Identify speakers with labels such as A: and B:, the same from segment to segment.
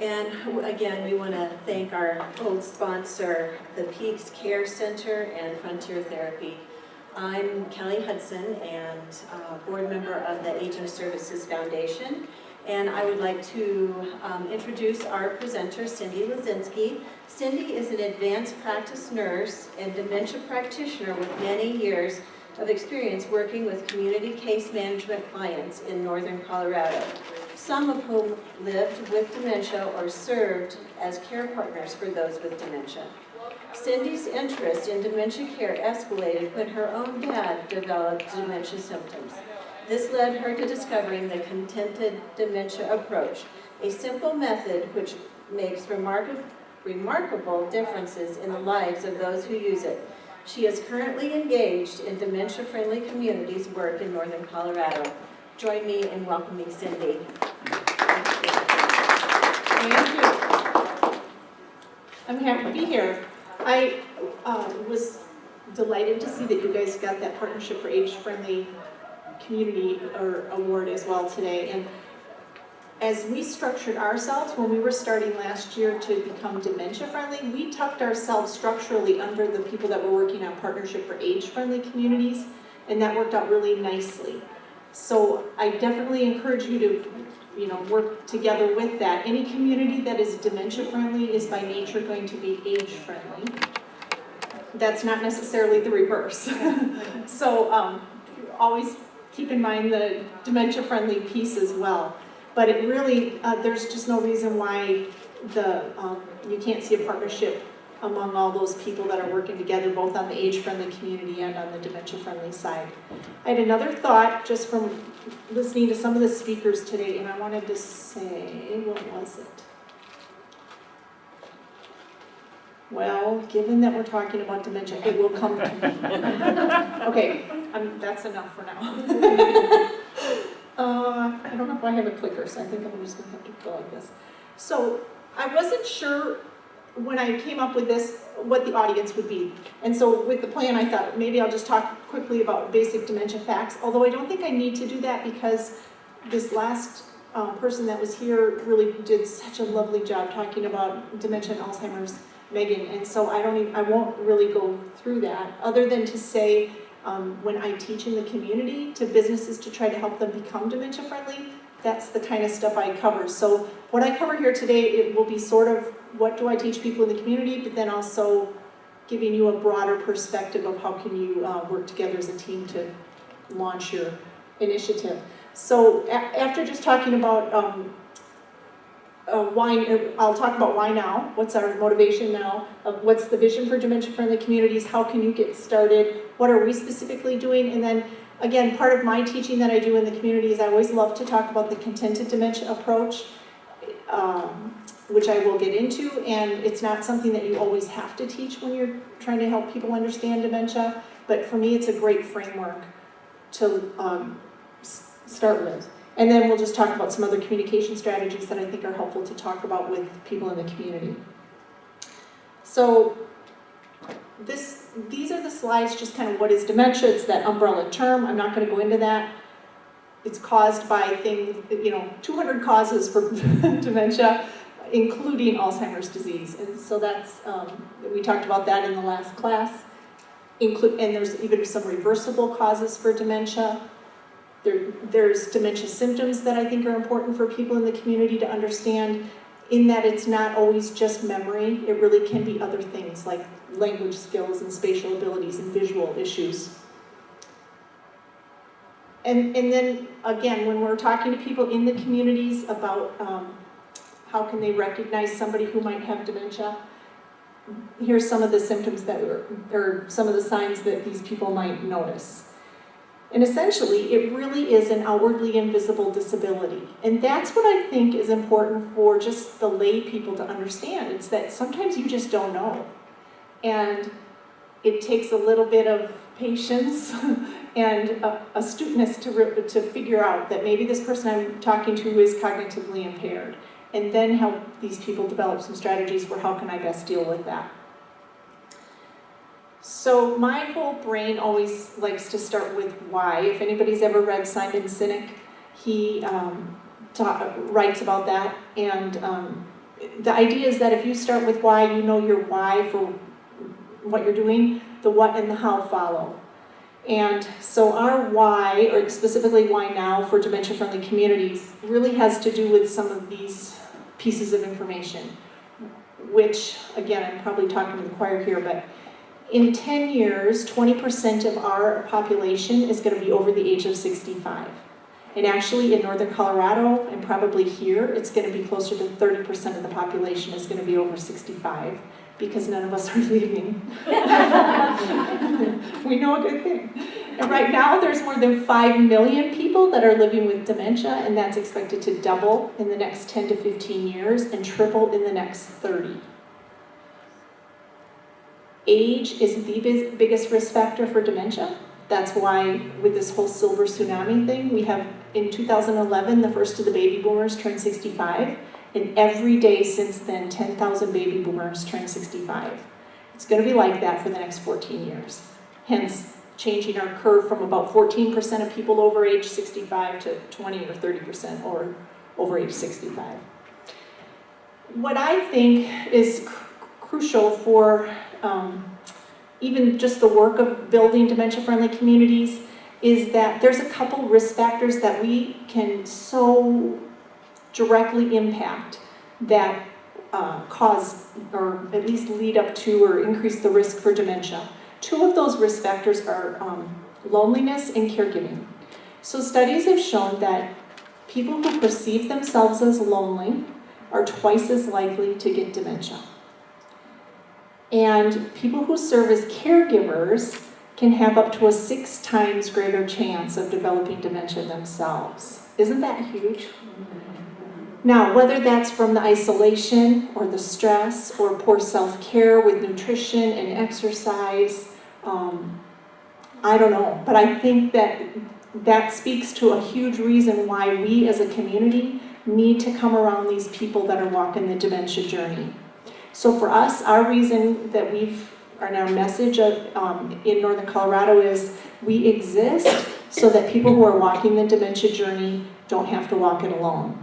A: And again, we want to thank our old sponsor, the Peaks Care Center and Frontier Therapy. I'm Kelly Hudson and board member of the Aging Services Foundation. And I would like to introduce our presenter, Cindy Lazinski. Cindy is an advanced practice nurse and dementia practitioner with many years of experience working with community case management clients in northern Colorado, some of whom lived with dementia or served as care partners for those with dementia. Cindy's interest in dementia care escalated when her own dad developed dementia symptoms. This led her to discovering the contented dementia approach, a simple method which makes remarkable differences in the lives of those who use it. She is currently engaged in dementia-friendly communities work in northern Colorado. Join me in welcoming Cindy.
B: Thank you. I'm happy to be here. I was delighted to see that you guys got that Partnership for Age-Friendly Community award as well today. And as we structured ourselves when we were starting last year to become dementia-friendly, we tucked ourselves structurally under the people that were working on Partnership for Age-Friendly Communities, and that worked out really nicely. So I definitely encourage you to work together with that. Any community that is dementia-friendly is by nature going to be age-friendly. That's not necessarily the reverse. So always keep in mind the dementia-friendly piece as well. But it really, there's just no reason why you can't see a partnership among all those people that are working together, both on the age-friendly community and on the dementia-friendly side. I had another thought just from listening to some of the speakers today, and I wanted to say, what was it? Well, given that we're talking about dementia, it will come to me. Okay, that's enough for now. I don't know if I have a clicker, so I think I'm just going to have to go like this. So I wasn't sure when I came up with this what the audience would be. And so with the plan, I thought maybe I'll just talk quickly about basic dementia facts, although I don't think I need to do that because this last person that was here really did such a lovely job talking about dementia and Alzheimer's, Megan, and so I won't really go through that, other than to say when I teach in the community to businesses to try to help them become dementia friendly, that's the kind of stuff I cover. So what I cover here today, it will be sort of what do I teach people in the community, but then also giving you a broader perspective of how can you work together as a team to launch your initiative. So after just talking about why, I'll talk about why now, what's our motivation now, what's the vision for dementia-friendly communities, how can you get started, what are we specifically doing, and then again, part of my teaching that I do in the community is I always love to talk about the contented dementia approach, which I will get into, and it's not something that you always have to teach when you're trying to help people understand dementia, but for me it's a great framework to start with. And then we'll just talk about some other communication strategies that I think are helpful to talk about with people in the community. So these are the slides, just kind of what is dementia. It's that umbrella term. I'm not going to go into that. It's caused by things, 200 causes for dementia, including Alzheimer's disease. And so that's, we talked about that in the last class. And there's even some reversible causes for dementia. There's dementia symptoms that I think are important for people in the community to understand, in that it's not always just memory. It really can be other things like language skills and spatial abilities and visual issues. And then again, when we're talking to people in the communities about how can they recognize somebody who might have dementia, here's some of the symptoms or some of the signs that these people might notice. And essentially, it really is an outwardly invisible disability. And that's what I think is important for just the lay people to understand. It's that sometimes you just don't know. And it takes a little bit of patience and astuteness to figure out that maybe this person I'm talking to is cognitively impaired. And then help these people develop some strategies for how can I best deal with that. So my whole brain always likes to start with why. If anybody's ever read Simon Sinek, he writes about that, and the idea is that if you start with why, you know your why for what you're doing, the what and the how follow. And so our why, or specifically why now for dementia-friendly communities, really has to do with some of these pieces of information, which, again, I'm probably talking to the choir here, but in 10 years, 20% of our population is going to be over the age of 65. And actually in northern Colorado, and probably here, it's going to be closer to 30% of the population is going to be over 65, because none of us are leaving. We know a good thing. And right now, there's more than 5 million people that are living with dementia, and that's expected to double in the next 10 to 15 years and triple in the next 30. Age is the biggest risk factor for dementia. That's why with this whole silver tsunami thing, we have in 2011, the first of the baby boomers turned 65, and every day since then, 10,000 baby boomers turned 65. It's going to be like that for the next 14 years. Hence, changing our curve from about 14% of people over age 65 to 20 or 30% or over age 65. What I think is crucial for even just the work of building dementia-friendly communities is that there's a couple risk factors that we can so directly impact that cause or at least lead up to or increase the risk for dementia. Two of those risk factors are loneliness and caregiving. So studies have shown that people who perceive themselves as lonely are twice as likely to get dementia. And people who serve as caregivers can have up to a 6 times greater chance of developing dementia themselves. Isn't that huge? Now, whether that's from the isolation or the stress or poor self-care with nutrition and exercise, I don't know. But I think that speaks to a huge reason why we as a community need to come around these people that are walking the dementia journey. So for us, our reason that our message in Northern Colorado is we exist so that people who are walking the dementia journey don't have to walk it alone.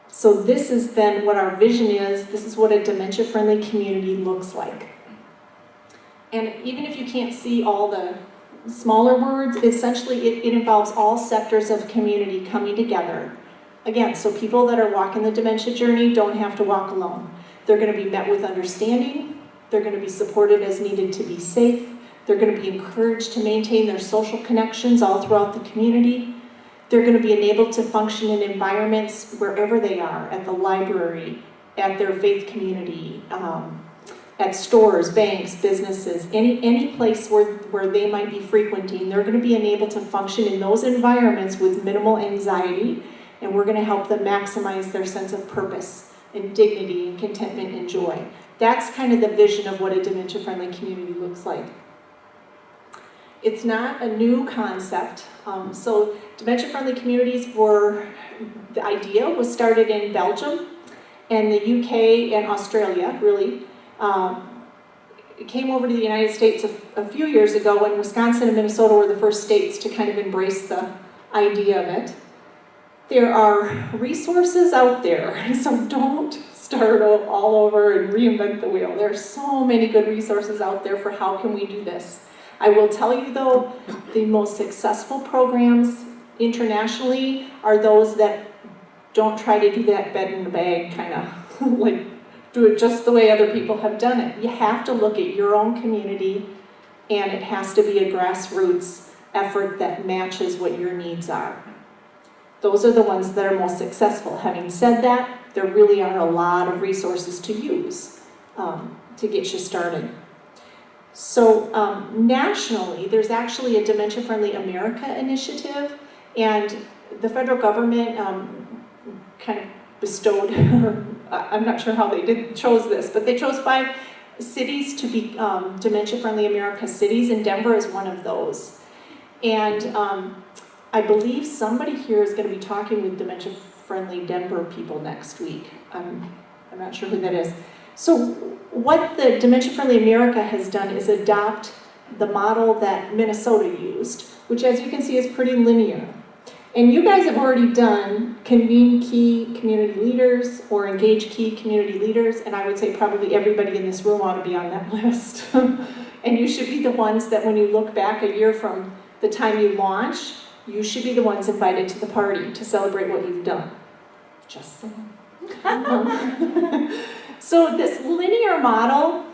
B: So this is then what our vision is. This is what a dementia-friendly community looks like. And even if you can't see all the smaller words, essentially it involves all sectors of community coming together. Again, so people that are walking the dementia journey don't have to walk alone. They're going to be met with understanding. They're going to be supported as needed to be safe. They're going to be encouraged to maintain their social connections all throughout the community. They're going to be enabled to function in environments wherever they are, at the library, at their faith community, at stores, banks, businesses, any place where they might be frequenting. They're going to be enabled to function in those environments with minimal anxiety, and we're going to help them maximize their sense of purpose and dignity and contentment and joy. That's kind of the vision of what a dementia-friendly community looks like. It's not a new concept. So dementia-friendly communities the idea was started in Belgium and the UK and Australia, really. It came over to the United States a few years ago when Wisconsin and Minnesota were the first states to kind of embrace the idea of it. There are resources out there, so don't start all over and reinvent the wheel. There are so many good resources out there for how can we do this. I will tell you though, the most successful programs internationally are those that don't try to do that bed in the bag kind of, like do it just the way other people have done it. You have to look at your own community, and it has to be a grassroots effort that matches what your needs are. Those are the ones that are most successful. Having said that, there really are a lot of resources to use to get you started. So nationally, there's actually a Dementia Friendly America initiative, and the federal government kind of bestowed, I'm not sure how they chose this, but they chose 5 cities to be Dementia Friendly America cities, and Denver is one of those. And I believe somebody here is going to be talking with Dementia Friendly Denver people next week. I'm not sure who that is. So what the Dementia Friendly America has done is adopt the model that Minnesota used, which as you can see is pretty linear. And you guys have already done convene key community leaders or engage key community leaders, and I would say probably everybody in this room ought to be on that list. And you should be the ones that when you look back a year from the time you launch, you should be the ones invited to the party to celebrate what you've done. Just saying. So this linear model,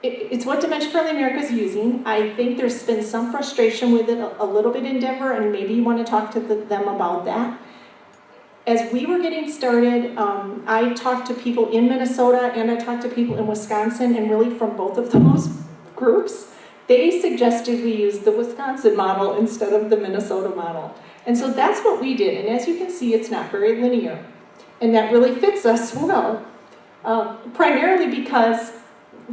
B: it's what Dementia Friendly America is using. I think there's been some frustration with it a little bit in Denver, and maybe you want to talk to them about that. As we were getting started, I talked to people in Minnesota and I talked to people in Wisconsin, and really from both of those groups, they suggested we use the Wisconsin model instead of the Minnesota model. And so that's what we did, and as you can see, it's not very linear. And that really fits us well, primarily because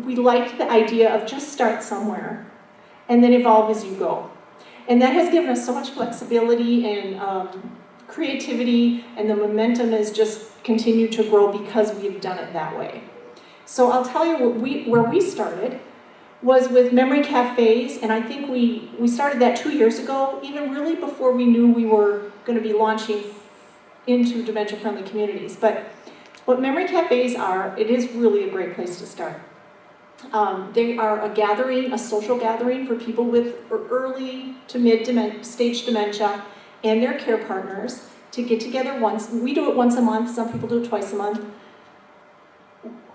B: we liked the idea of just start somewhere and then evolve as you go. And that has given us so much flexibility and creativity, and the momentum has just continued to grow because we've done it that way. So I'll tell you where we started was with memory cafes, and I think we started that 2 years ago, even really before we knew we were going to be launching into dementia-friendly communities. But what memory cafes are, it is really a great place to start. They are a gathering, a social gathering for people with early to mid-stage dementia and their care partners to get together once. We do it once a month, some people do it twice a month,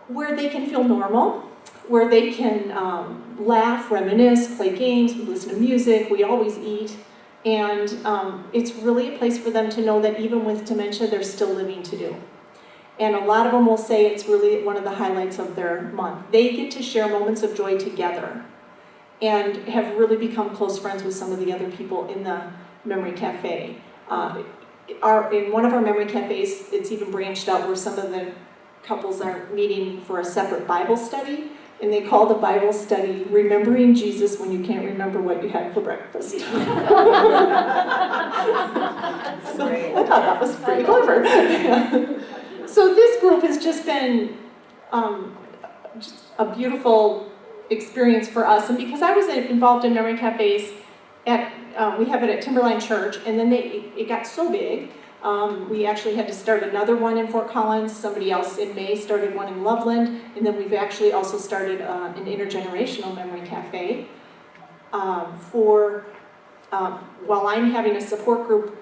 B: where they can feel normal, where they can laugh, reminisce, play games, we listen to music, we always eat, and it's really a place for them to know that even with dementia, there's still living to do. And a lot of them will say it's really one of the highlights of their month. They get to share moments of joy together and have really become close friends with some of the other people in the memory cafe. In one of our memory cafes, it's even branched out where some of the couples are meeting for a separate Bible study, and they call the Bible study Remembering Jesus When You Can't Remember What You Had for Breakfast. So I thought that was pretty clever. So this group has just been just a beautiful experience for us, and because I was involved in memory cafes we have it at Timberline Church, and then it got so big, we actually had to start another one in Fort Collins. Somebody else in May started one in Loveland, and then we've actually also started an intergenerational memory cafe while I'm having a support group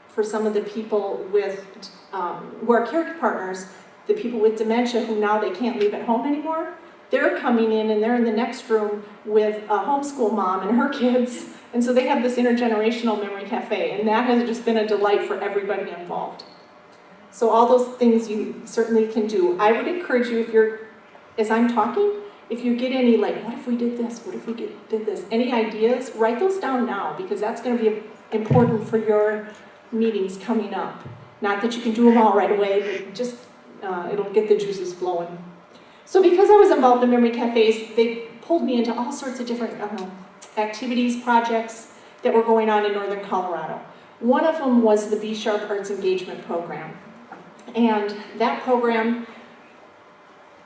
B: for some of the people with who are care partners, the people with dementia who now they can't leave at home anymore. They're coming in and they're in the next room with a homeschool mom and her kids. And so they have this intergenerational memory cafe, and that has just been a delight for everybody involved. So all those things you certainly can do. I would encourage you, as I'm talking, if you get any like, what if we did this? What if we did this? Any ideas? Write those down now, because that's going to be important for your meetings coming up. Not that you can do them all right away, but just it'll get the juices flowing. So because I was involved in memory cafes, they pulled me into all sorts of different activities, projects that were going on in northern Colorado. One of them was the Be Sharp Arts Engagement Program. And that program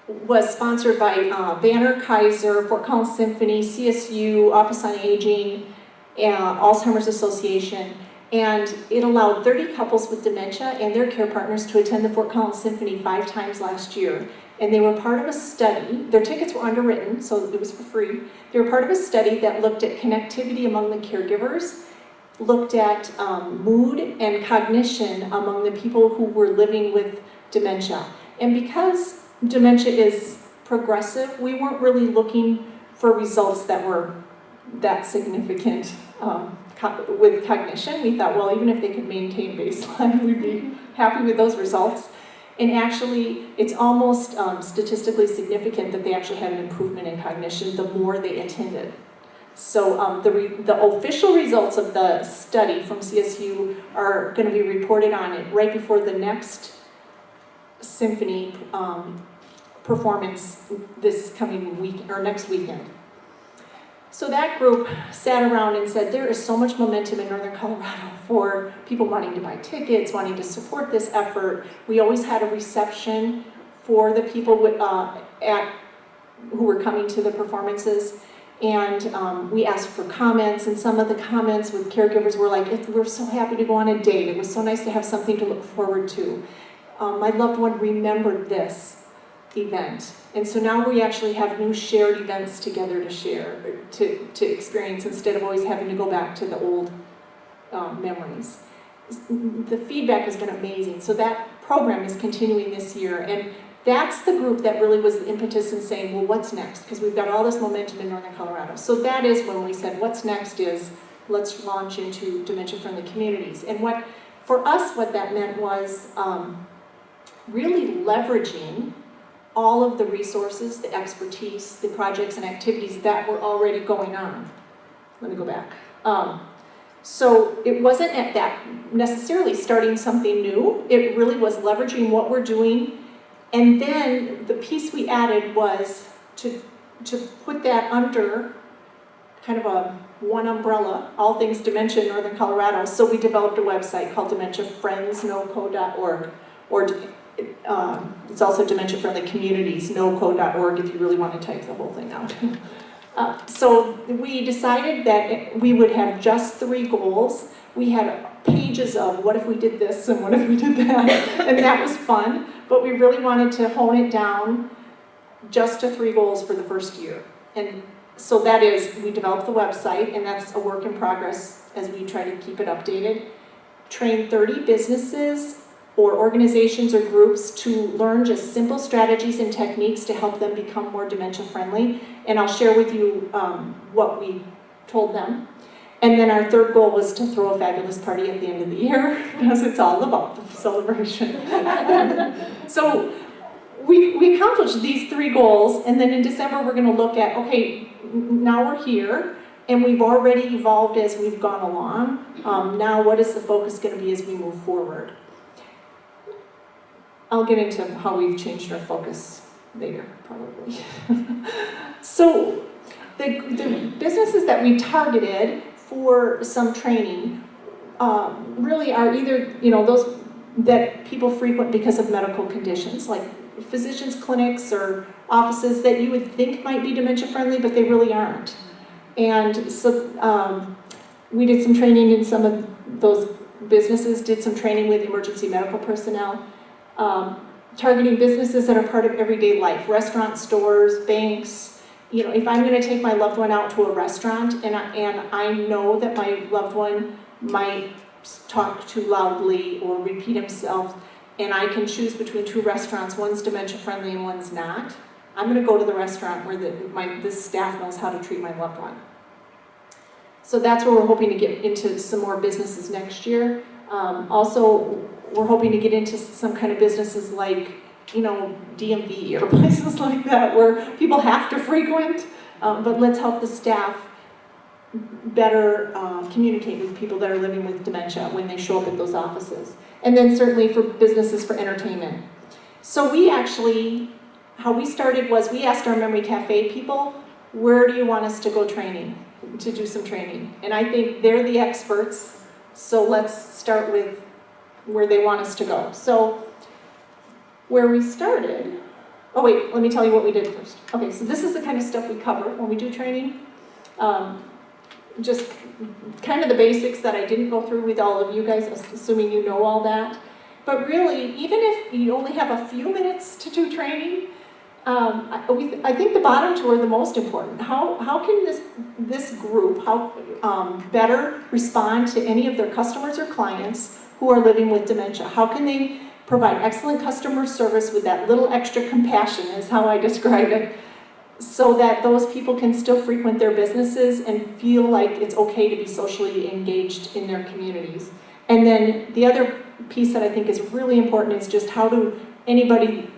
B: was sponsored by Banner Kaiser, Fort Collins Symphony, CSU, Office on Aging, Alzheimer's Association, and it allowed 30 couples with dementia and their care partners to attend the Fort Collins Symphony 5 times last year. And they were part of a study. Their tickets were underwritten, so it was for free. They were part of a study that looked at connectivity among the caregivers, looked at mood and cognition among the people who were living with dementia. And because dementia is progressive, we weren't really looking for results that were that significant with cognition. We thought, well, even if they could maintain baseline, we'd be happy with those results. And actually, it's almost statistically significant that they actually had an improvement in cognition the more they attended. So the official results of the study from CSU are going to be reported on it right before the next symphony performance this coming week or next weekend. So that group sat around and said, there is so much momentum in northern Colorado for people wanting to buy tickets, wanting to support this effort. We always had a reception for the people who were coming to the performances. And we asked for comments, and some of the comments with caregivers were like, we're so happy to go on a date. It was so nice to have something to look forward to. My loved one remembered this event. And so now we actually have new shared events together to share, to experience, instead of always having to go back to the old memories. The feedback has been amazing. So that program is continuing this year. And that's the group that really was the impetus in saying, well, what's next? Because we've got all this momentum in Northern Colorado. So that is when we said, what's next is, let's launch into dementia-friendly communities. And for us, what that meant was really leveraging all of the resources, the expertise, the projects and activities that were already going on. Let me go back. So it wasn't at that necessarily starting something new. It really was leveraging what we're doing. And then the piece we added was to put that under kind of one umbrella, all things dementia in Northern Colorado. So we developed a website called dementiafriendsnoco.org, or it's also Dementia Friendly Communities, noco.org if you really want to type the whole thing out. So we decided that we would have just 3 goals. We had pages of what if we did this and what if we did that, and that was fun, but we really wanted to hone it down just to 3 goals for the first year. And so that is, we developed the website, and that's a work in progress as we try to keep it updated. Train 30 businesses or organizations or groups to learn just simple strategies and techniques to help them become more dementia friendly. And I'll share with you what we told them. And then our 3rd goal was to throw a fabulous party at the end of the year, because it's all about the celebration. So we accomplished these 3 goals, and then in December we're going to look at, okay, now we're here, and we've already evolved as we've gone along. Now what is the focus going to be as we move forward? I'll get into how we've changed our focus later, probably. So the businesses that we targeted for some training really are either, those that people frequent because of medical conditions, like physicians' clinics or offices that you would think might be dementia friendly, but they really aren't. And so we did some training in some of those businesses, did some training with emergency medical personnel, targeting businesses that are part of everyday life, restaurants, stores, banks. If I'm going to take my loved one out to a restaurant and I know that my loved one might talk too loudly or repeat himself, and I can choose between 2 restaurants, one's dementia friendly and one's not, I'm going to go to the restaurant where this staff knows how to treat my loved one. So that's where we're hoping to get into some more businesses next year. Also, we're hoping to get into some kind of businesses like, DMV or places like that where people have to frequent, but let's help the staff better communicate with people that are living with dementia when they show up at those offices. And then certainly for businesses for entertainment. So we actually, how we started was we asked our Memory Cafe people, where do you want us to go to do some training? And I think they're the experts, so let's start with where they want us to go. So where we started, oh wait, let me tell you what we did first. Okay, so this is the kind of stuff we cover when we do training. Just kind of the basics that I didn't go through with all of you guys, assuming you know all that. But really, even if you only have a few minutes to do training, I think the bottom 2 are the most important. How can this group better respond to any of their customers or clients who are living with dementia? How can they provide excellent customer service with that little extra compassion, is how I describe it, so that those people can still frequent their businesses and feel like it's okay to be socially engaged in their communities? And then the other piece that I think is really important is just how does anybody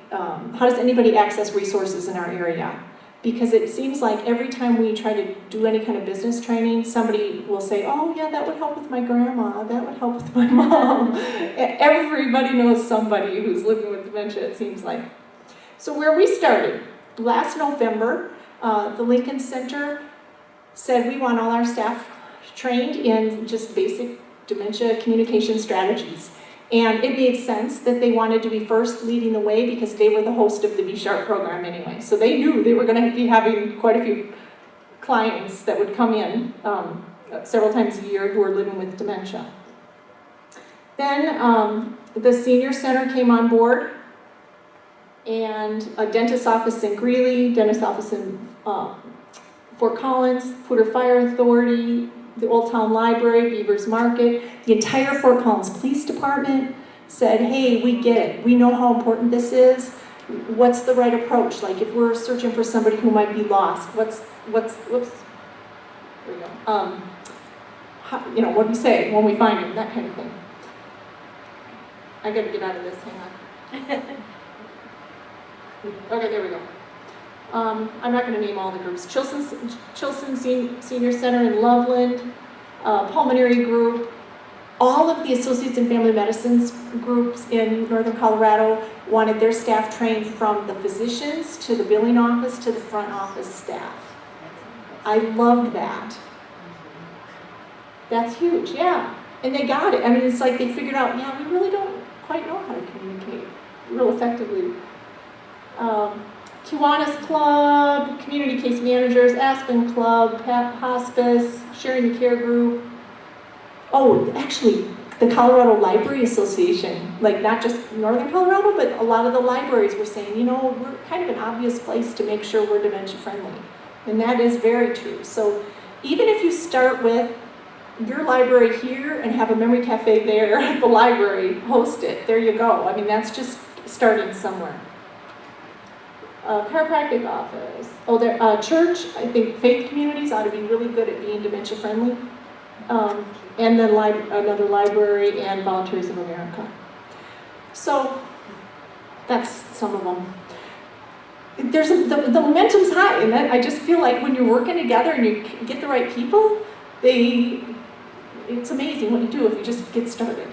B: access resources in our area? Because it seems like every time we try to do any kind of business training, somebody will say, oh yeah, that would help with my grandma, that would help with my mom. Everybody knows somebody who's living with dementia, it seems like. So where we started, last November, the Lincoln Center said we want all our staff trained in just basic dementia communication strategies. And it made sense that they wanted to be first leading the way because they were the host of the Be Sharp program anyway. So they knew they were going to be having quite a few clients that would come in several times a year who are living with dementia. Then the senior center came on board, and a dentist's office in Greeley, dentist's office in Fort Collins, Poudre Fire Authority, the Old Town Library, Beavers Market, the entire Fort Collins Police Department said, hey, we get it. We know how important this is. What's the right approach? Like if we're searching for somebody who might be lost, whoops, there we go. You know, what do we say when we find them, that kind of thing. I gotta get out of this, hang on. Okay, there we go. I'm not going to name all the groups. Chilson Senior Center in Loveland, Pulmonary Group, all of the Associates in Family Medicine groups in Northern Colorado wanted their staff trained from the physicians to the billing office to the front office staff. I loved that. That's huge, yeah. And they got it. I mean, it's like they figured out, yeah, we really don't quite know how to communicate real effectively. Kiwanis Club, Community Case Managers, Aspen Club, Hospice, Sharing the Care Group. Oh, actually, the Colorado Library Association, like not just Northern Colorado, but a lot of the libraries were saying, you know, we're kind of an obvious place to make sure we're dementia friendly. And that is very true. So even if you start with your library here and have a memory cafe there at the library, host it, there you go. I mean, that's just starting somewhere. Chiropractic office. Oh, there, church, I think faith communities ought to be really good at being dementia friendly. And then another library and Volunteers of America. So that's some of them. The momentum's high, and I just feel like when you're working together and you get the right people, it's amazing what you do if you just get started.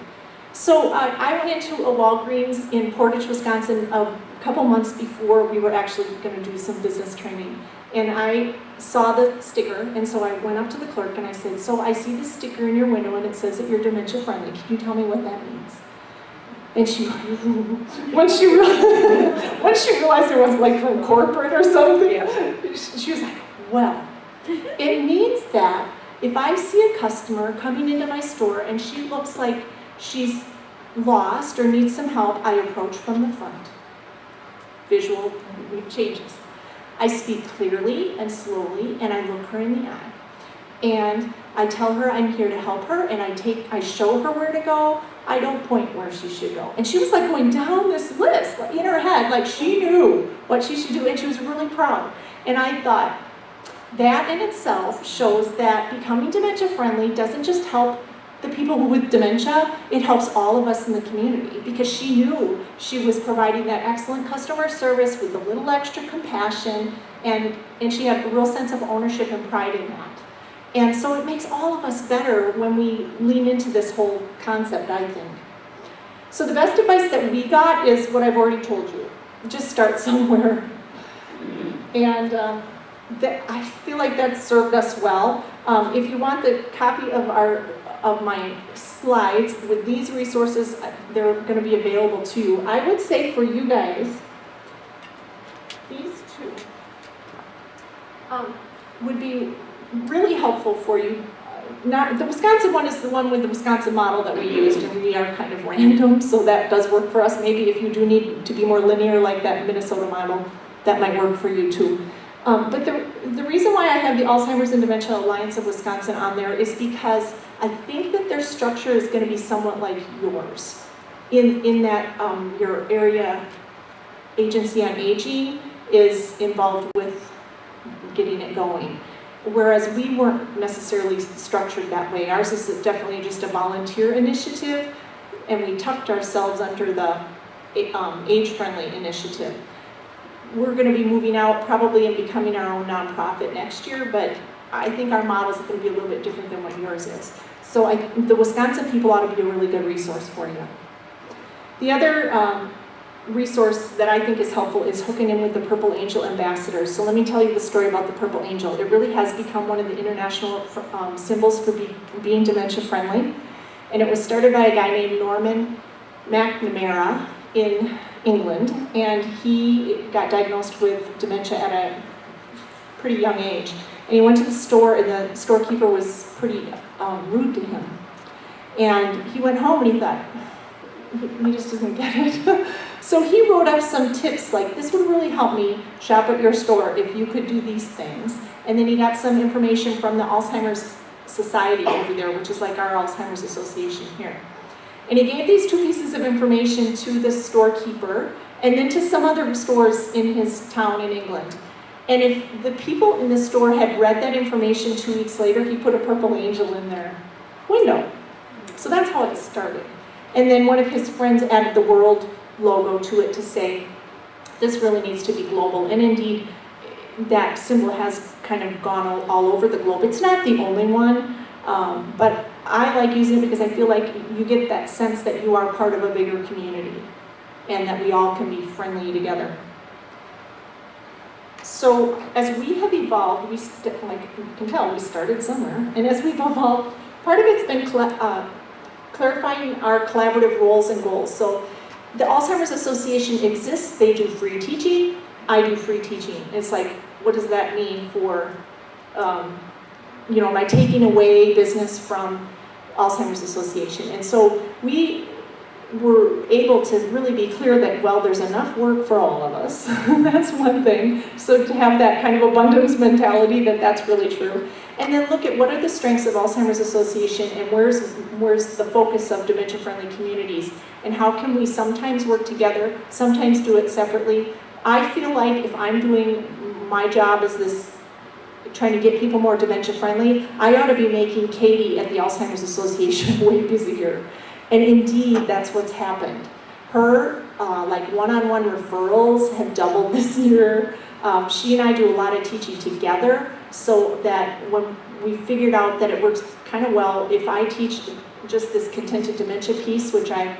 B: So I went into a Walgreens in Portage, Wisconsin a couple months before we were actually going to do some business training. And I saw the sticker, and so I went up to the clerk and I said, so I see this sticker in your window and it says that you're dementia friendly. Can you tell me what that means? And she, once she realized it wasn't like from corporate or something, she was like, well, it means that if I see a customer coming into my store and she looks like she's lost or needs some help, I approach from the front. Visual changes. I speak clearly and slowly, and I look her in the eye. And I tell her I'm here to help her, and I show her where to go. I don't point where she should go. And she was like going down this list like, in her head, like she knew what she should do, and she was really proud. And I thought, that in itself shows that becoming dementia friendly doesn't just help the people with dementia, it helps all of us in the community, because she knew she was providing that excellent customer service with a little extra compassion, and she had a real sense of ownership and pride in that. And so it makes all of us better when we lean into this whole concept, I think. So the best advice that we got is what I've already told you. Just start somewhere. And I feel like that served us well. If you want the copy of my slides with these resources, they're going to be available to you. I would say for you guys, these two would be really helpful for you. The Wisconsin one is the one with the Wisconsin model that we used, and we are kind of random, so that does work for us. Maybe if you do need to be more linear like that Minnesota model, that might work for you too. But the reason why I have the Alzheimer's and Dementia Alliance of Wisconsin on there is because I think that their structure is going to be somewhat like yours, in that your area agency on aging is involved with getting it going. Whereas we weren't necessarily structured that way. Ours is definitely just a volunteer initiative, and we tucked ourselves under the age-friendly initiative. We're going to be moving out probably and becoming our own nonprofit next year, but I think our model is going to be a little bit different than what yours is. So the Wisconsin people ought to be a really good resource for you. The other resource that I think is helpful is hooking in with the Purple Angel ambassadors. So let me tell you the story about the Purple Angel. It really has become one of the international symbols for being dementia friendly. And it was started by a guy named Norman McNamara in England, and he got diagnosed with dementia at a pretty young age. And he went to the store, and the storekeeper was pretty rude to him. And he went home and he thought, he just doesn't get it. So he wrote up some tips like, this would really help me shop at your store if you could do these things. And then he got some information from the Alzheimer's Society over there, which is like our Alzheimer's Association here. And he gave these 2 pieces of information to the storekeeper and then to some other stores in his town in England. And if the people in the store had read that information 2 weeks later, he put a purple angel in their window. So that's how it started. And then one of his friends added the world logo to it to say, this really needs to be global. And indeed, that symbol has kind of gone all over the globe. It's not the only one, but I like using it because I feel like you get that sense that you are part of a bigger community and that we all can be friendly together. So as we have evolved, like you can tell, we started somewhere, and as we've evolved, part of it's been clarifying our collaborative roles and goals. So the Alzheimer's Association exists, they do free teaching, I do free teaching. It's like, what does that mean for, you know, am I taking away business from Alzheimer's Association? And so we were able to really be clear that, well, there's enough work for all of us. That's one thing. So to have that kind of abundance mentality, that's really true. And then look at what are the strengths of Alzheimer's Association and where's the focus of dementia-friendly communities, and how can we sometimes work together, sometimes do it separately. I feel like if I'm doing my job as this, trying to get people more dementia-friendly, I ought to be making Katie at the Alzheimer's Association way busier. And indeed, that's what's happened. Her like one-on-one referrals have doubled this year. She and I do a lot of teaching together, so that when we figured out that it works kind of well, if I teach just this contented dementia piece, which I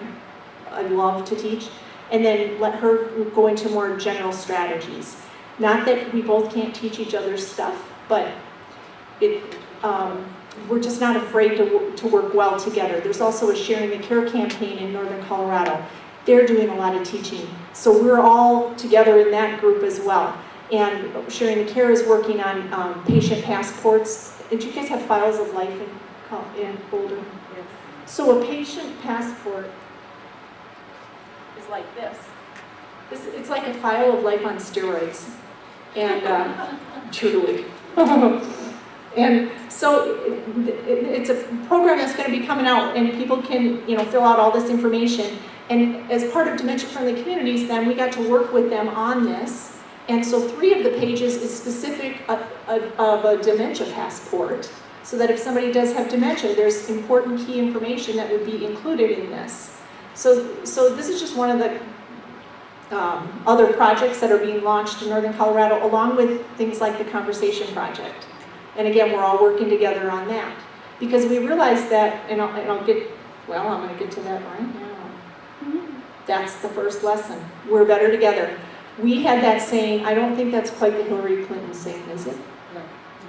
B: love to teach, and then let her go into more general strategies. Not that we both can't teach each other's stuff, but we're just not afraid to work well together. There's also a Sharing the Care campaign in Northern Colorado. They're doing a lot of teaching. So we're all together in that group as well. And Sharing the Care is working on patient passports. Did you guys have files of life in Boulder? Yes. So a patient passport is like this. It's like a file of life on steroids. And truly. And so it's a program that's going to be coming out, and people can, you know, fill out all this information. And as part of dementia-friendly communities, then we got to work with them on this. And so 3 of the pages is specific of a dementia passport, so that if somebody does have dementia, there's important key information that would be included in this. So this is just one of the other projects that are being launched in Northern Colorado, along with things like the Conversation Project. And again, we're all working together on that. Because we realized that, and I'm going to get to that right now. That's the first lesson. We're better together. We had that saying, I don't think that's quite the Hillary Clinton saying, is it?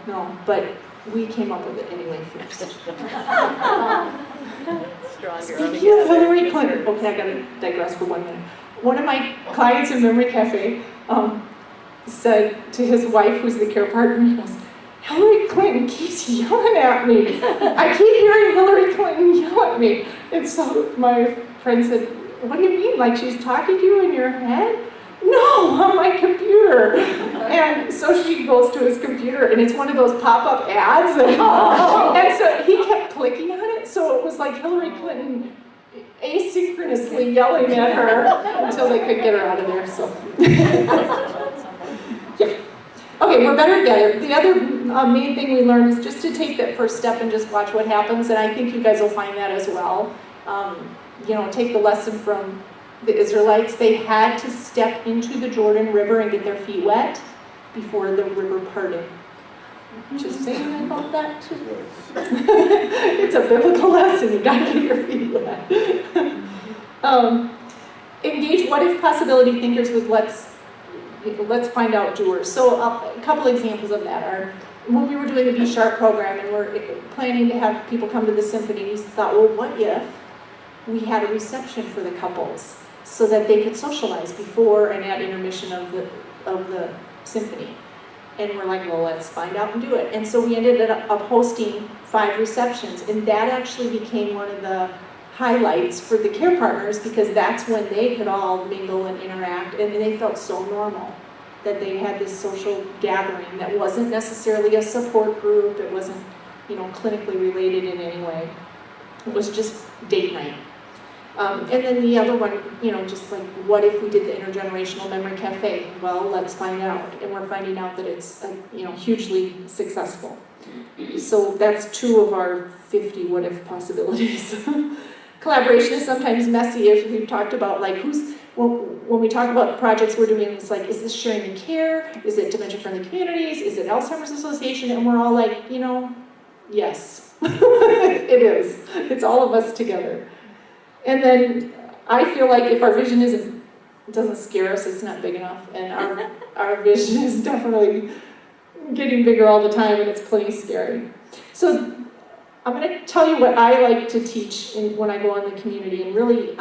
B: No, but we came up with it anyway first. Speaking of Hillary Clinton, okay, I gotta digress for 1 minute. One of my clients in Memory Cafe said to his wife, who's the care partner, he goes, Hillary Clinton keeps yelling at me. I keep hearing Hillary Clinton yell at me. And so my friend said, what do you mean? Like she's talking to you in your head? No, on my computer. And so she goes to his computer, and it's one of those pop-up ads. And so he kept clicking on it. So it was like Hillary Clinton asynchronously yelling at her until they could get her out of there. So. Yeah. Okay, we're better together. The other main thing we learned is just to take that first step and just watch what happens, and I think you guys will find that as well. You know, take the lesson from the Israelites. They had to step into the Jordan River and get their feet wet before the river parted. Just saying about that too. It's a biblical lesson, you gotta get your feet wet. Engage what-if possibility thinkers with let's find out doers. So a couple examples of that are, when we were doing the Be Sharp program and we're planning to have people come to the symphony, we thought, well, what if we had a reception for the couples so that they could socialize before and at intermission of the symphony? And we're like, well, let's find out and do it. And so we ended up hosting 5 receptions, and that actually became one of the highlights for the care partners, because that's when they could all mingle and interact, and they felt so normal that they had this social gathering that wasn't necessarily a support group, it wasn't, you know, clinically related in any way. It was just date night. And then the other one, you know, just like, what if we did the intergenerational memory cafe? Well, let's find out, and we're finding out that it's, you know, hugely successful. So that's 2 of our 50 what if possibilities. Collaboration is sometimes messy, if we've talked about like when we talk about projects we're doing, it's like, is this sharing the care? Is it dementia-friendly communities? Is it Alzheimer's Association? And we're all like, you know, yes, it is. It's all of us together. And then I feel like if our vision doesn't scare us, it's not big enough. And our vision is definitely getting bigger all the time, and it's plenty scary. So I'm going to tell you what I like to teach when I go in the community. And really,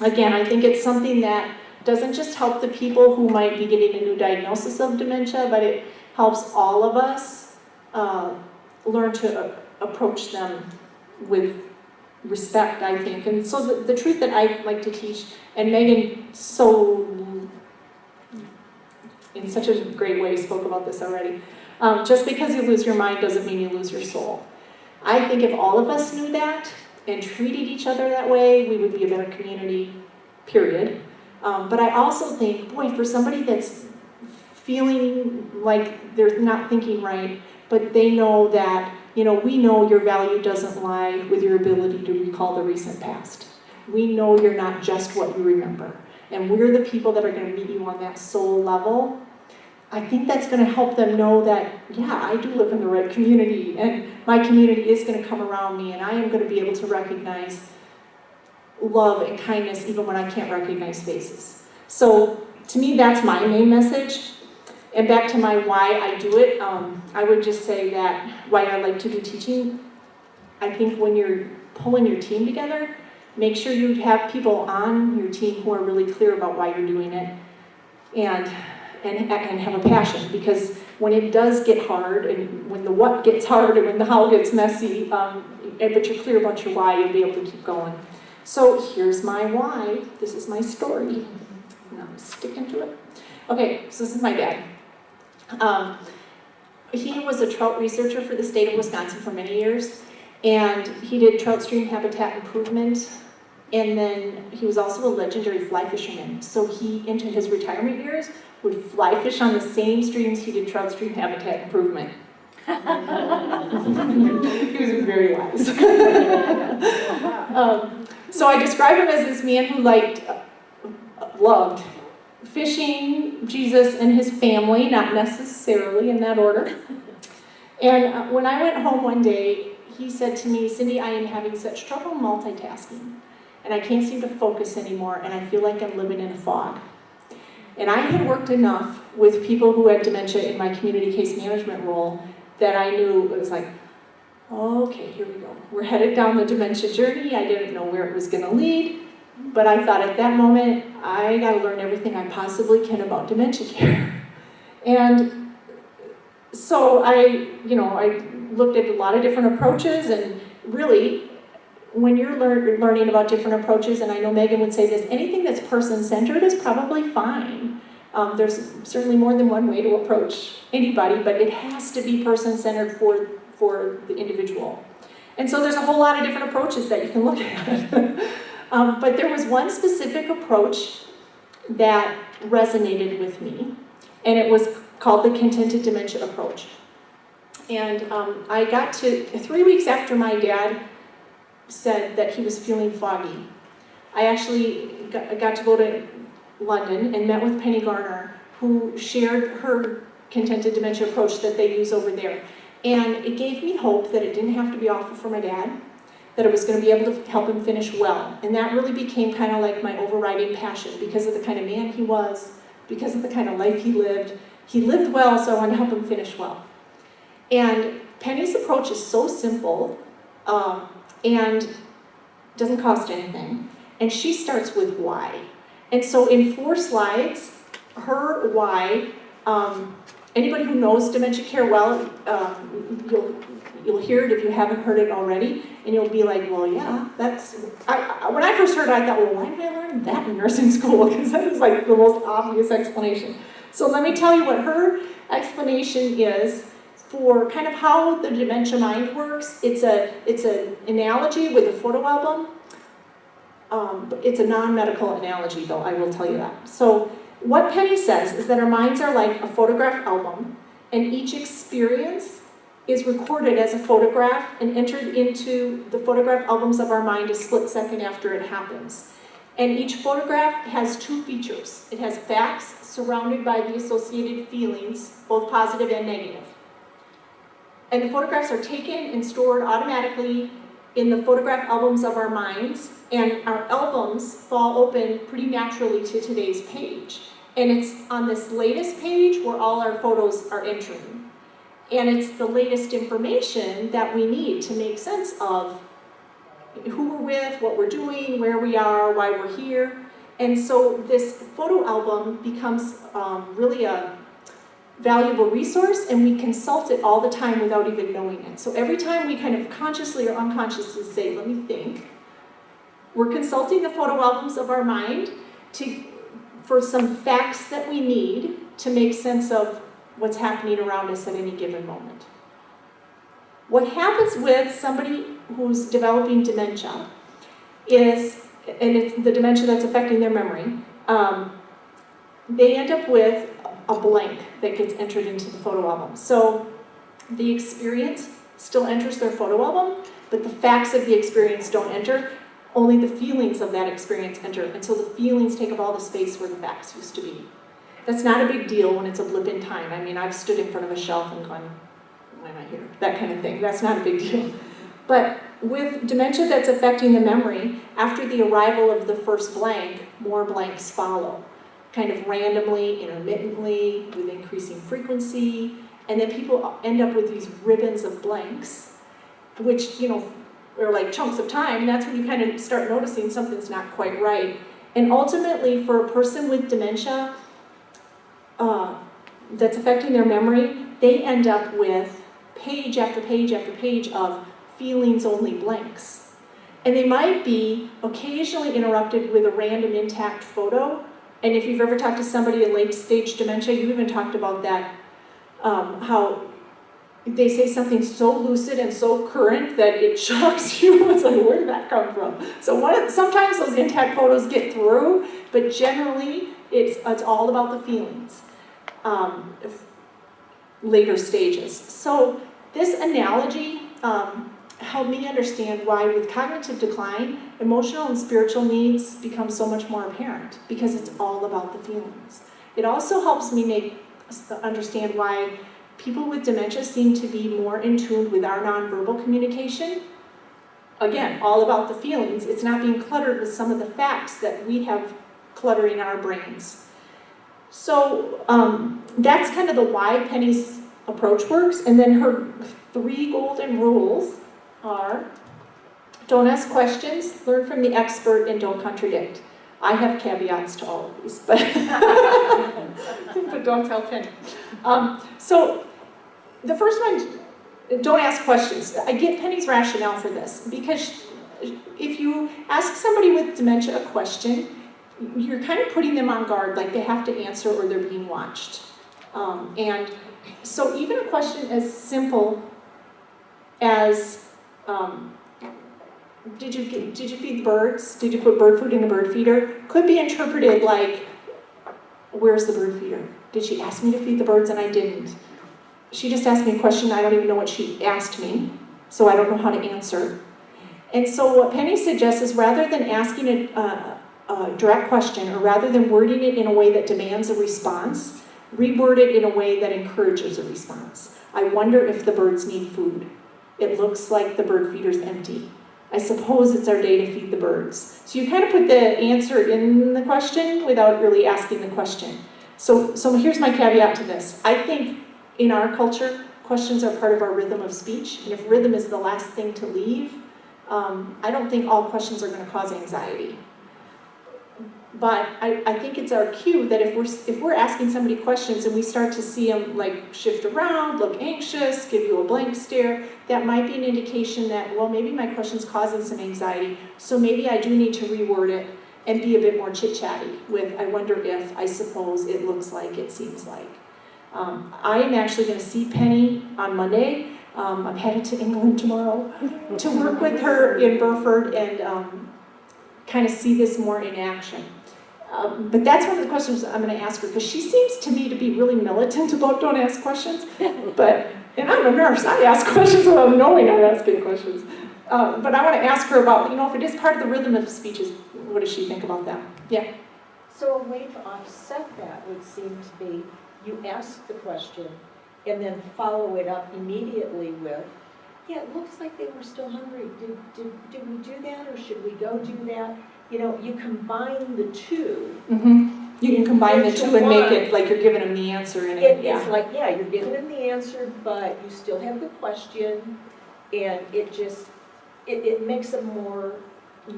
B: again, I think it's something that doesn't just help the people who might be getting a new diagnosis of dementia, but it helps all of us learn to approach them with respect, I think. And so the truth that I like to teach, and Megan in such a great way spoke about this already, just because you lose your mind doesn't mean you lose your soul. I think if all of us knew that and treated each other that way, we would be a better community, period. But I also think, boy, for somebody that's feeling like they're not thinking right, but they know that, you know, we know your value doesn't lie with your ability to recall the recent past. We know you're not just what you remember. And we're the people that are going to meet you on that soul level. I think that's going to help them know that, yeah, I do live in the right community, and my community is going to come around me, and I am going to be able to recognize love and kindness even when I can't recognize faces. So to me, that's my main message. And back to my why I do it, I would just say that why I like to do teaching, I think when you're pulling your team together, make sure you have people on your team who are really clear about why you're doing it, and have a passion, because when it does get hard, and when the what gets hard, and when the how gets messy, but you're clear about your why, you'll be able to keep going. So here's my why. This is my story, and I'm sticking to it. Okay, so this is my dad. He was a trout researcher for the state of Wisconsin for many years, and he did trout stream habitat improvement, and then he was also a legendary fly fisherman. So he, into his retirement years, would fly fish on the same streams he did trout stream habitat improvement. He was very wise. So I describe him as this man who loved fishing, Jesus, and his family, not necessarily in that order. And when I went home one day, he said to me, Cindy, I am having such trouble multitasking, and I can't seem to focus anymore, and I feel like I'm living in a fog. And I had worked enough with people who had dementia in my community case management role that I knew it was like, okay, here we go. We're headed down the dementia journey. I didn't know where it was going to lead, but I thought at that moment, I got to learn everything I possibly can about dementia care. And so I looked at a lot of different approaches, and really, when you're learning about different approaches, and I know Megan would say this, anything that's person-centered is probably fine. There's certainly more than one way to approach anybody, but it has to be person-centered for the individual. And so there's a whole lot of different approaches that you can look at. But there was one specific approach that resonated with me, and it was called the contented dementia approach. And I got to, 3 weeks after my dad said that he was feeling foggy, I actually got to go to London and met with Penny Garner, who shared her contented dementia approach that they use over there. And it gave me hope that it didn't have to be awful for my dad, that it was going to be able to help him finish well. And that really became kind of like my overriding passion, because of the kind of man he was, because of the kind of life he lived. He lived well, so I wanted to help him finish well. And Penny's approach is so simple, and doesn't cost anything. And she starts with why. And so in 4 slides, her why, Anybody who knows dementia care well, you'll hear it if you haven't heard it already, and you'll be like, well, yeah, that's, when I first heard it, I thought, well, why did I learn that in nursing school? Because that is like the most obvious explanation. So let me tell you what her explanation is for kind of how the dementia mind works. It's an analogy with a photo album. It's a non-medical analogy, though, I will tell you that. So what Penny says is that our minds are like a photograph album, and each experience is recorded as a photograph and entered into the photograph albums of our mind a split second after it happens. And each photograph has two features. It has facts surrounded by the associated feelings, both positive and negative. And the photographs are taken and stored automatically in the photograph albums of our minds, and our albums fall open pretty naturally to today's page. And it's on this latest page where all our photos are entering. And it's the latest information that we need to make sense of who we're with, what we're doing, where we are, why we're here. And so this photo album becomes really a valuable resource, and we consult it all the time without even knowing it. So every time we kind of consciously or unconsciously say, let me think, we're consulting the photo albums of our mind for some facts that we need to make sense of what's happening around us at any given moment. What happens with somebody who's developing dementia is, and it's the dementia that's affecting their memory, they end up with a blank that gets entered into the photo album. So the experience still enters their photo album, but the facts of the experience don't enter. Only the feelings of that experience enter, and so the feelings take up all the space where the facts used to be. That's not a big deal when it's a blip in time. I mean, I've stood in front of a shelf and gone, why am I here? That kind of thing. That's not a big deal. But with dementia that's affecting the memory, after the arrival of the first blank, more blanks follow, kind of randomly, intermittently, with increasing frequency, and then people end up with these ribbons of blanks, which, are like chunks of time, and that's when you kind of start noticing something's not quite right. And ultimately, for a person with dementia that's affecting their memory, they end up with page after page after page of feelings-only blanks. And they might be occasionally interrupted with a random intact photo. And if you've ever talked to somebody in late-stage dementia, you even talked about that, how they say something so lucid and so current that it shocks you. It's like, where did that come from? So sometimes those intact photos get through, but generally it's all about the feelings, later stages. So this analogy helped me understand why with cognitive decline, emotional and spiritual needs become so much more apparent, because it's all about the feelings. It also helps me understand why people with dementia seem to be more in tune with our nonverbal communication. Again, all about the feelings. It's not being cluttered with some of the facts that we have cluttering our brains. So that's kind of the why Penny's approach works. And then her 3 golden rules are: don't ask questions, learn from the expert, and don't contradict. I have caveats to all of these, but, but don't tell Penny. So the first one, don't ask questions. I get Penny's rationale for this, because if you ask somebody with dementia a question, you're kind of putting them on guard, like they have to answer or they're being watched. And so even a question as simple as, did you feed the birds? Did you put bird food in the bird feeder? Could be interpreted like, where's the bird feeder? Did she ask me to feed the birds and I didn't? She just asked me a question, I don't even know what she asked me, so I don't know how to answer. And so what Penny suggests is, rather than asking a direct question, or rather than wording it in a way that demands a response, reword it in a way that encourages a response. I wonder if the birds need food. It looks like the bird feeder's empty. I suppose it's our day to feed the birds. So you kind of put the answer in the question without really asking the question. So here's my caveat to this. I think in our culture, questions are part of our rhythm of speech, and if rhythm is the last thing to leave, I don't think all questions are going to cause anxiety. But I think it's our cue that if we're asking somebody questions and we start to see them like shift around, look anxious, give you a blank stare, that might be an indication that, well, maybe my question's causing some anxiety, so maybe I do need to reword it and be a bit more chit-chatty with, I wonder if, I suppose, it looks like, it seems like. I am actually going to see Penny on Monday. I'm headed to England tomorrow to work with her in Burford and kind of see this more in action. But that's one of the questions I'm going to ask her, because she seems to me to be really militant about don't ask questions. And I'm a nurse, I ask questions without knowing I'm asking questions. But I want to ask her about, if it is part of the rhythm of speeches, what does she think about that? Yeah.
C: So a way to offset that would seem to be, you ask the question and then follow it up immediately with, yeah, it looks like they were still hungry. Did we do that, or should we go do that? You combine the two.
B: Mm-hmm. You can combine the two and make it like you're giving them the answer. And
C: It's like, yeah, you're giving them the answer, but you still have the question, and it makes a more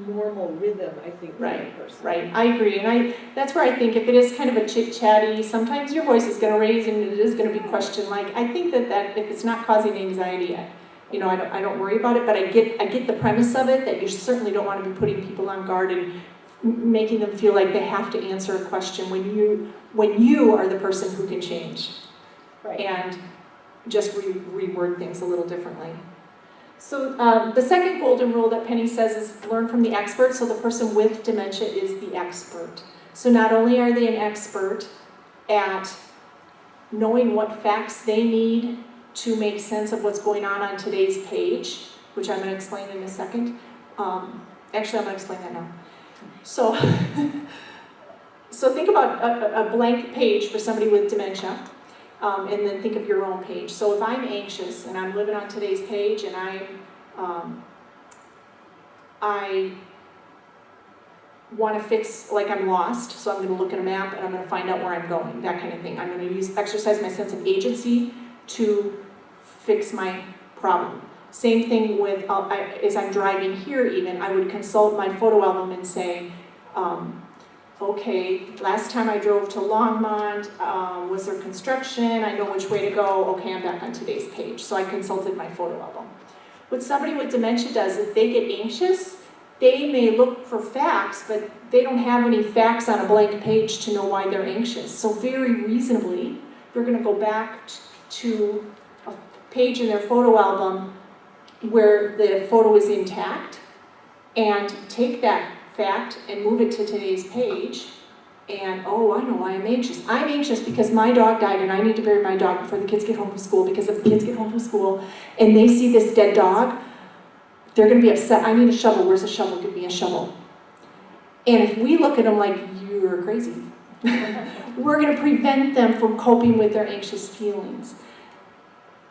C: normal rhythm, I think, for
B: Right,
C: the person.
B: right. I agree, and that's where I think if it is kind of a chit-chatty, sometimes your voice is going to raise and it is going to be question-like. I think that if it's not causing anxiety, I don't worry about it, but I get the premise of it, that you certainly don't want to be putting people on guard and making them feel like they have to answer a question when you are the person who can change.
C: Right.
B: And just reword things a little differently. So the second golden rule that Penny says is learn from the expert. So the person with dementia is the expert. So not only are they an expert at knowing what facts they need to make sense of what's going on today's page, which I'm going to explain in a second. Actually, I'm going to explain that now. So, so think about a blank page for somebody with dementia, and then think of your own page. So if I'm anxious and I'm living on today's page and I want to fix, like I'm lost, so I'm going to look at a map and I'm going to find out where I'm going, that kind of thing. I'm going to exercise my sense of agency to fix my problem. Same thing with, as I'm driving here even, I would consult my photo album and say, okay, last time I drove to Longmont, was there construction? I know which way to go. Okay, I'm back on today's page. So I consulted my photo album. What somebody with dementia does, if they get anxious, they may look for facts, but they don't have any facts on a blank page to know why they're anxious. So very reasonably, they're going to go back to a page in their photo album where the photo is intact and take that fact and move it to today's page, and oh, I know why I'm anxious. I'm anxious because my dog died and I need to bury my dog before the kids get home from school, because if the kids get home from school and they see this dead dog, they're going to be upset. I need a shovel. Where's a shovel? Give me a shovel. And if we look at them like, you're crazy, we're going to prevent them from coping with their anxious feelings.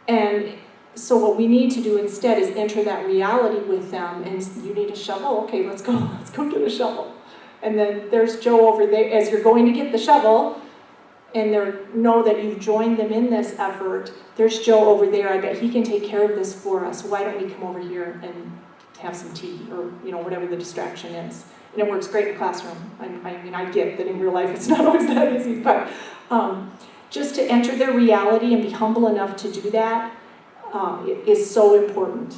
B: And so what we need to do instead is enter that reality with them, and you need a shovel? Okay, let's go get a shovel. And then there's Joe over there, as you're going to get the shovel, and know that you've joined them in this effort, there's Joe over there, I bet he can take care of this for us. Why don't we come over here and have some tea, or whatever the distraction is. And it works great in the classroom. I mean, I get that in real life it's not always that easy, but just to enter their reality and be humble enough to do that is so important.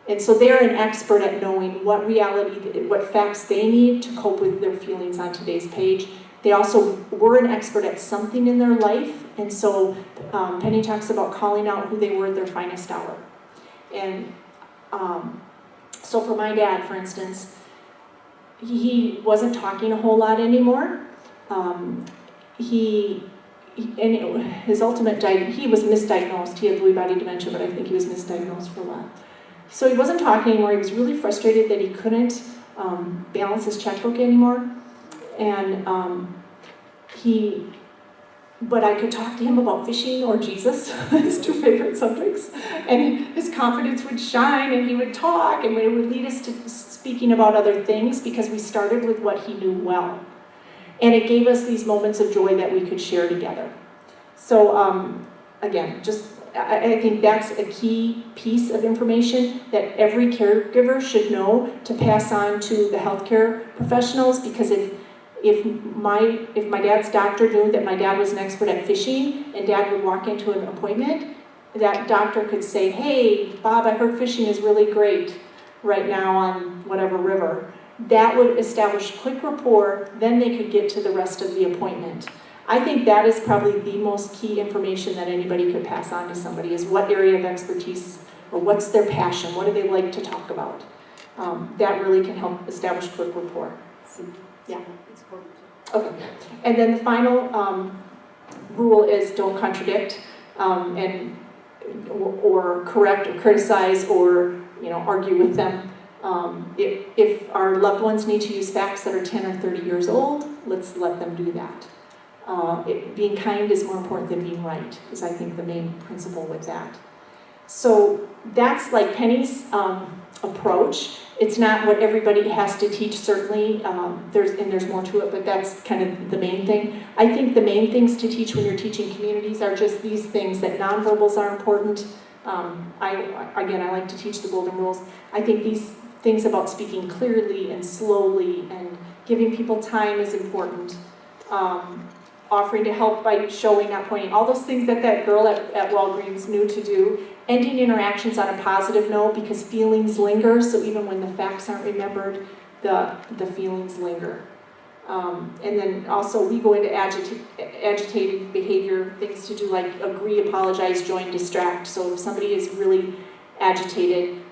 B: And so they're an expert at knowing what facts they need to cope with their feelings on today's page. They also were an expert at something in their life, and so Penny talks about calling out who they were at their finest hour. And so for my dad, for instance, he wasn't talking a whole lot anymore. His ultimate he was misdiagnosed. He had Lewy body dementia, but I think he was misdiagnosed for a while. So he wasn't talking anymore. He was really frustrated that he couldn't balance his checkbook anymore. And but I could talk to him about fishing or Jesus, his two favorite subjects, and his confidence would shine, and he would talk, and it would lead us to speaking about other things, because we started with what he knew well. And it gave us these moments of joy that we could share together. So again, I think that's a key piece of information that every caregiver should know to pass on to the healthcare professionals, because if my dad's doctor knew that my dad was an expert at fishing and dad would walk into an appointment, that doctor could say, hey, Bob, I heard fishing is really great right now on whatever river. That would establish quick rapport, then they could get to the rest of the appointment. I think that is probably the most key information that anybody could pass on to somebody, is what area of expertise or what's their passion, what do they like to talk about. That really can help establish quick rapport. Yeah. Okay. And then the final rule is don't contradict or correct or criticize or argue with them. If our loved ones need to use facts that are 10 or 30 years old, let's let them do that. Being kind is more important than being right, is I think the main principle with that. So that's like Penny's approach. It's not what everybody has to teach, certainly. There's more to it, but that's kind of the main thing. I think the main things to teach when you're teaching communities are just these things, that nonverbals are important. I like to teach the golden rules. I think these things about speaking clearly and slowly and giving people time is important. Offering to help by showing, not pointing, all those things that girl at Walgreens knew to do. Ending interactions on a positive note, because feelings linger, so even when the facts aren't remembered, the feelings linger. And then also we go into agitated behavior, things to do like agree, apologize, join, distract. So if somebody is really agitated,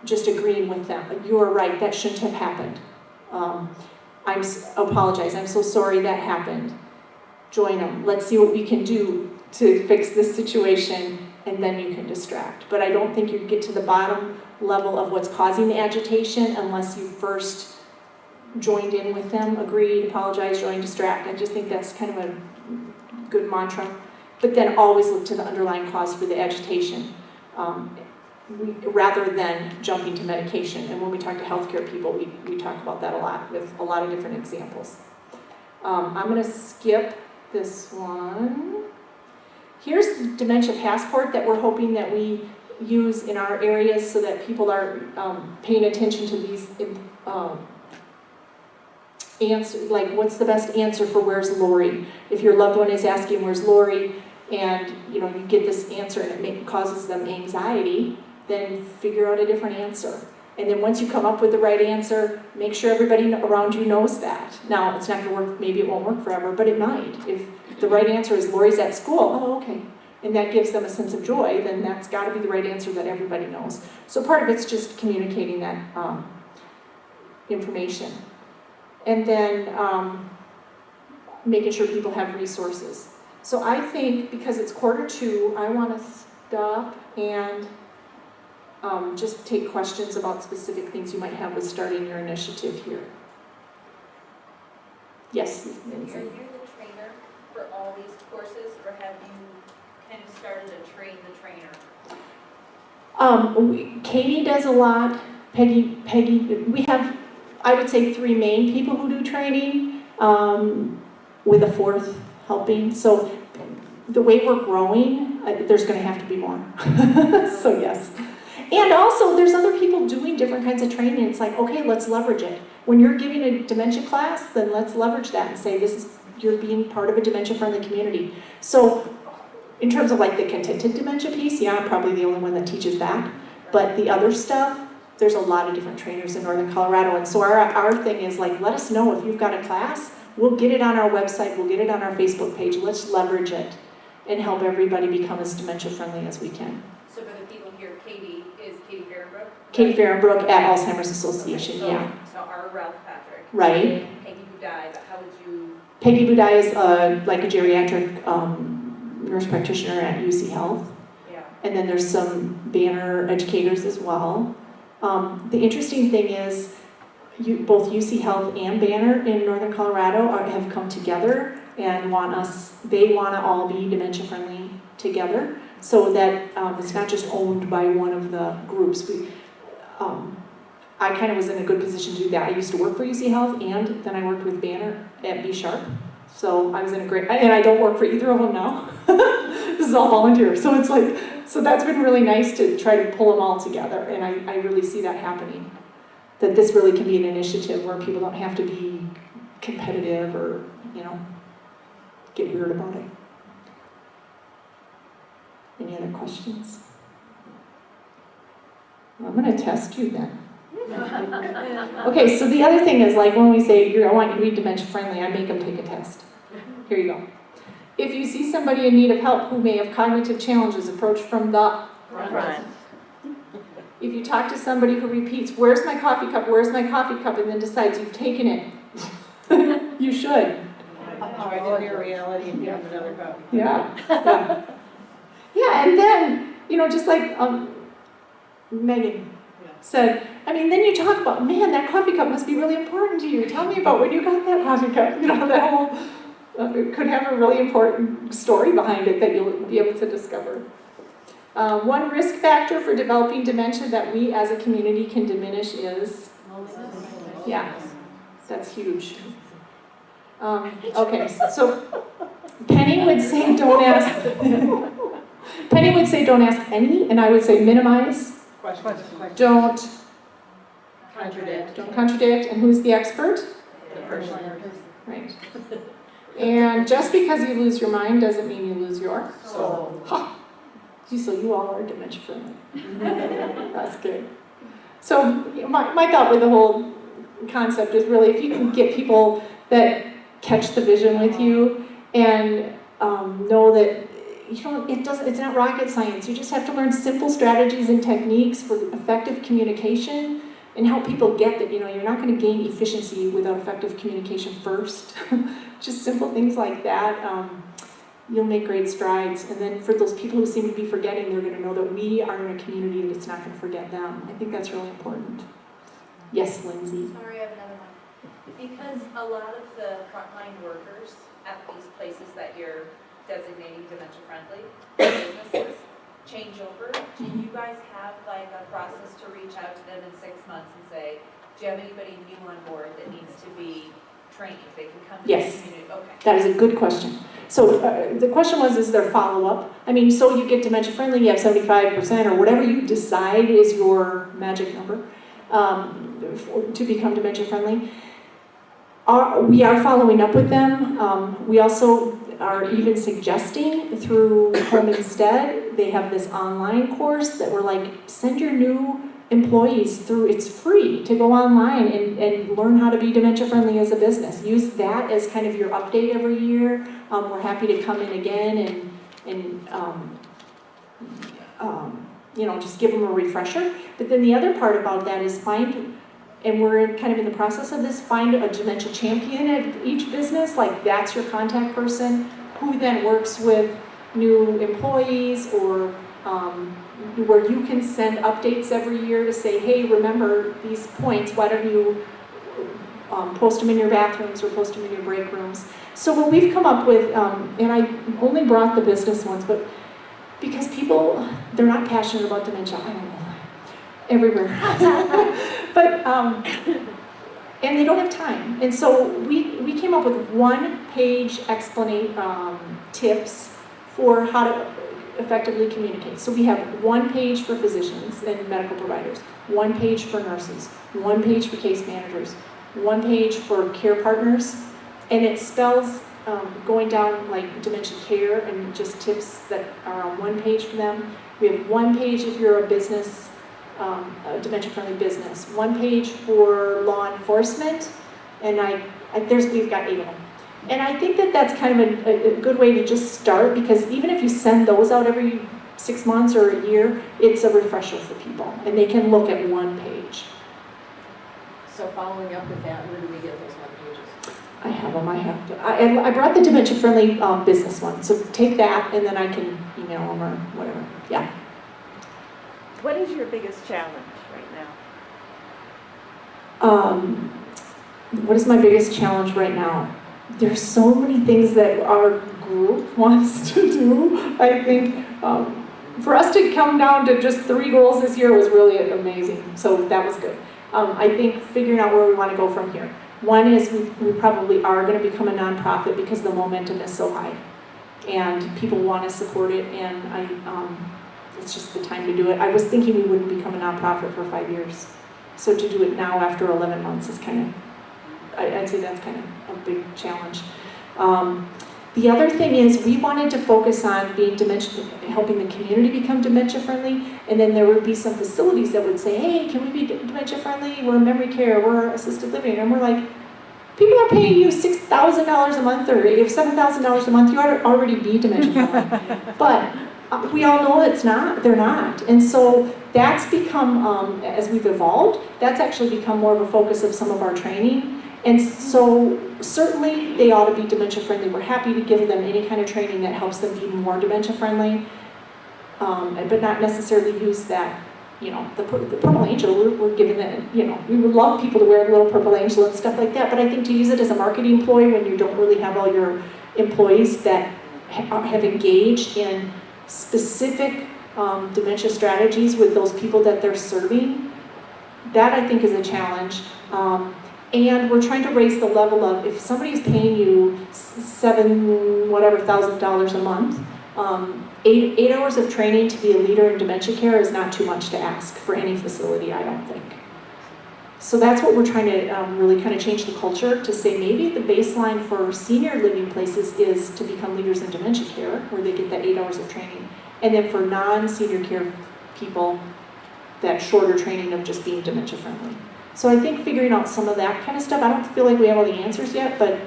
B: just agreeing with them. You are right, that shouldn't have happened. Apologize, I'm so sorry that happened. Join them, let's see what we can do to fix this situation, and then you can distract. But I don't think you get to the bottom level of what's causing the agitation unless you first joined in with them, agreed, apologize, join, distract. I just think that's kind of a good mantra. But then always look to the underlying cause for the agitation, rather than jumping to medication. And when we talk to healthcare people, we talk about that a lot with a lot of different examples. I'm going to skip this one. Here's the dementia passport that we're hoping that we use in our areas so that people are paying attention to these answers, like what's the best answer for where's Lori? If your loved one is asking where's Lori, and you get this answer and it causes them anxiety, then figure out a different answer. And then once you come up with the right answer, make sure everybody around you knows that. Now, it's not going to work, maybe it won't work forever, but it might. If the right answer is Lori's at school, oh, okay. And that gives them a sense of joy, then that's got to be the right answer that everybody knows. So part of it's just communicating that information. And then making sure people have resources. So I think, because it's 1:45, I want to stop and just take questions about specific things you might have with starting your initiative here. Yes?
D: Lindsay. Are you the trainer for all these courses, or have you kind of started to train the trainer?
B: Katie does a lot. Peggy, we have, I would say, 3 main people who do training, with a 4th helping. So the way we're growing, there's going to have to be more. So yes. And also, there's other people doing different kinds of training. It's like, okay, let's leverage it. When you're giving a dementia class, then let's leverage that and say, you're being part of a dementia-friendly community. So, in terms of like the contented dementia piece, yeah, I'm probably the only one that teaches that. But the other stuff, there's a lot of different trainers in Northern Colorado. And so our thing is like, let us know if you've got a class. We'll get it on our website. We'll get it on our Facebook page. Let's leverage it and help everybody become as dementia-friendly as we can.
D: So for the people here, Katie Fahrenbrook?
B: Katie Fahrenbrook at Alzheimer's Association,
D: so,
B: yeah.
D: So our Ralph Patrick.
B: Right.
D: Peggy who died, but how would you?
B: Peggy Budai is like a geriatric nurse practitioner at UC Health.
D: Yeah.
B: And then there's some Banner educators as well. The interesting thing is both UC Health and Banner in Northern Colorado have come together and they want to all be dementia friendly together, so that it's not just owned by one of the groups. I kind of was in a good position to do that. I used to work for UC Health, and then I worked with Banner at B Sharp. So I was in a great, and I don't work for either of them now. This is all volunteer. So it's like, so that's been really nice to try to pull them all together, and I really see that happening. That this really can be an initiative where people don't have to be competitive or, get weird about it. Any other questions? Well, I'm going to test you then. Okay, so the other thing is, like when we say, I want you to be dementia friendly, I make them take a test. Here you go. If you see somebody in need of help who may have cognitive challenges, approach from the front. If you talk to somebody who repeats, where's my coffee cup, where's my coffee cup, and then decides you've taken it, you should.
C: Try to be a reality and have another copy.
B: Yeah. Yeah, and then, just like Megan said, then you talk about, man, that coffee cup must be really important to you. Tell me about when you got that coffee cup. That whole, it could have a really important story behind it that you'll be able to discover. One risk factor for developing dementia that we as a community can diminish is, that's huge. Okay, so Penny would say don't ask. Penny would say don't ask any, and I would say minimize. Don't contradict. And who's the expert?
C: The person.
B: Right. And just because you lose your mind doesn't mean you lose your
C: soul.
B: Ha! So you all are dementia friendly. That's good. So my thought with the whole concept is really if you can get people that catch the vision with you and know that it's not rocket science. You just have to learn simple strategies and techniques for effective communication and help people get that, you're not going to gain efficiency without effective communication first. Just simple things like that. You'll make great strides. And then for those people who seem to be forgetting, they're going to know that we are in a community that's not going to forget them. I think that's really important. Yes, Lindsay.
D: Sorry, I have another one. Because a lot of the frontline workers at these places that you're designating dementia-friendly businesses change over, do you guys have like a process to reach out to them in 6 months and say, do you have anybody new on board that needs to be trained? They can come to the community. Okay.
B: That is a good question. So the question was, is there follow-up? So you get dementia-friendly, you have 75% or whatever you decide is your magic number to become dementia-friendly. We are following up with them. We also are even suggesting through Home Instead, they have this online course that we're like, send your new employees through, it's free to go online and learn how to be dementia friendly as a business. Use that as kind of your update every year. We're happy to come in again and just give them a refresher. But then the other part about that is find, and we're kind of in the process of this, find a dementia champion at each business, like that's your contact person, who then works with new employees or where you can send updates every year to say, hey, remember these points, why don't you post them in your bathrooms or post them in your break rooms. So what we've come up with, and I only brought the business ones, but because people, they're not passionate about dementia, I don't know, everywhere. But, and they don't have time. And so we came up with one-page tips for how to effectively communicate. So we have one page for physicians and medical providers, one page for nurses, one page for case managers, one page for care partners, and it spells going down like dementia care and just tips that are on one page for them. We have one page if you're a business, a dementia-friendly business, one page for law enforcement, and we've got 8 of them. And I think that that's kind of a good way to just start, because even if you send those out every 6 months or a year, it's a refresher for people, and they can look at one page.
C: So following up with that, where do we get those one pages?
B: I have them, I brought the dementia-friendly business one, so take that, and then I can email them or whatever, yeah.
E: What is your biggest challenge right now?
B: What is my biggest challenge right now? There's so many things that our group wants to do. I think for us to come down to just 3 goals this year was really amazing. So that was good. I think figuring out where we want to go from here. One is we probably are going to become a nonprofit because the momentum is so high. And people want to support it, and it's just the time to do it. I was thinking we wouldn't become a nonprofit for 5 years. So to do it now after 11 months is kind of, I'd say that's kind of big challenge. The other thing is we wanted to focus on being helping the community become dementia friendly, and then there would be some facilities that would say, hey, can we be dementia friendly? We're memory care, we're assisted living, and we're like, people are paying you $6,000 a month or $7,000 a month, you ought to already be dementia friendly. But we all know they're not. And so that's become, as we've evolved, that's actually become more of a focus of some of our training. And so certainly they ought to be dementia friendly. We're happy to give them any kind of training that helps them be more dementia friendly, but not necessarily use that, the purple angel, we're giving that, we would love people to wear a little purple angel and stuff like that, but I think to use it as a marketing ploy when you don't really have all your employees that have engaged in specific dementia strategies with those people that they're serving, that I think is a challenge. And we're trying to raise the level of, if somebody's paying you $7,000 a month, 8 hours of training to be a leader in dementia care is not too much to ask for any facility, I don't think. So that's what we're trying to really kind of change the culture to say maybe the baseline for senior living places is to become leaders in dementia care, where they get that 8 hours of training. And then for non-senior care people, that shorter training of just being dementia friendly. So I think figuring out some of that kind of stuff, I don't feel like we have all the answers yet, but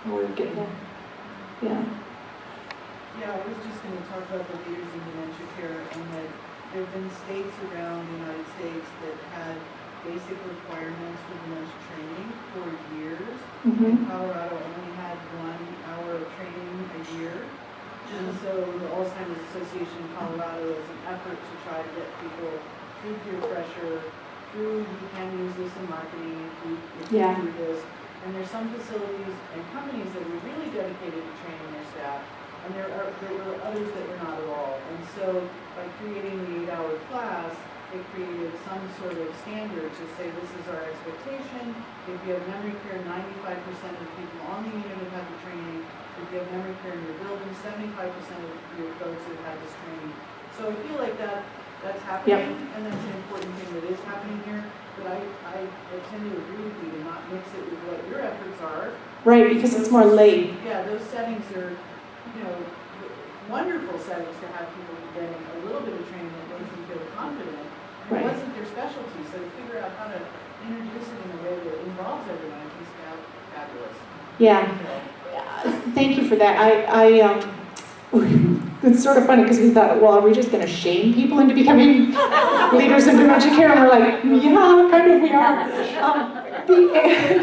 B: we're getting there. Yeah.
F: Yeah, I was just going to talk about the leaders in dementia care, and that there have been states around the United States that had basic requirements for dementia training for years. And Colorado only had 1 hour of training a year. And so the Alzheimer's Association in Colorado is an effort to try to get people through peer pressure, through you can use this in marketing if you do this. And there's some facilities and companies that were really dedicated to training their staff, and there were others that were not at all. And so by creating the 8-hour class, they created some sort of standard to say this is our expectation. If you have memory care, 95% of the people on the unit have had the training. If you have memory care in your building, 75% of your folks have had this training. So I feel like that's happening, and that's an important thing that is happening here. But I tend to agree with you to not mix it with what your efforts are.
B: Right, because it's more late.
F: Yeah, those settings are, wonderful settings to have people getting a little bit of training that makes them feel confident. It wasn't their specialty, so to figure out how to introduce it in a way that involves everyone, I think is fabulous.
B: Yeah. Thank you for that. It's sort of funny because we thought, well, are we just going to shame people into becoming leaders in dementia care? And we're like, yeah, kind of we are.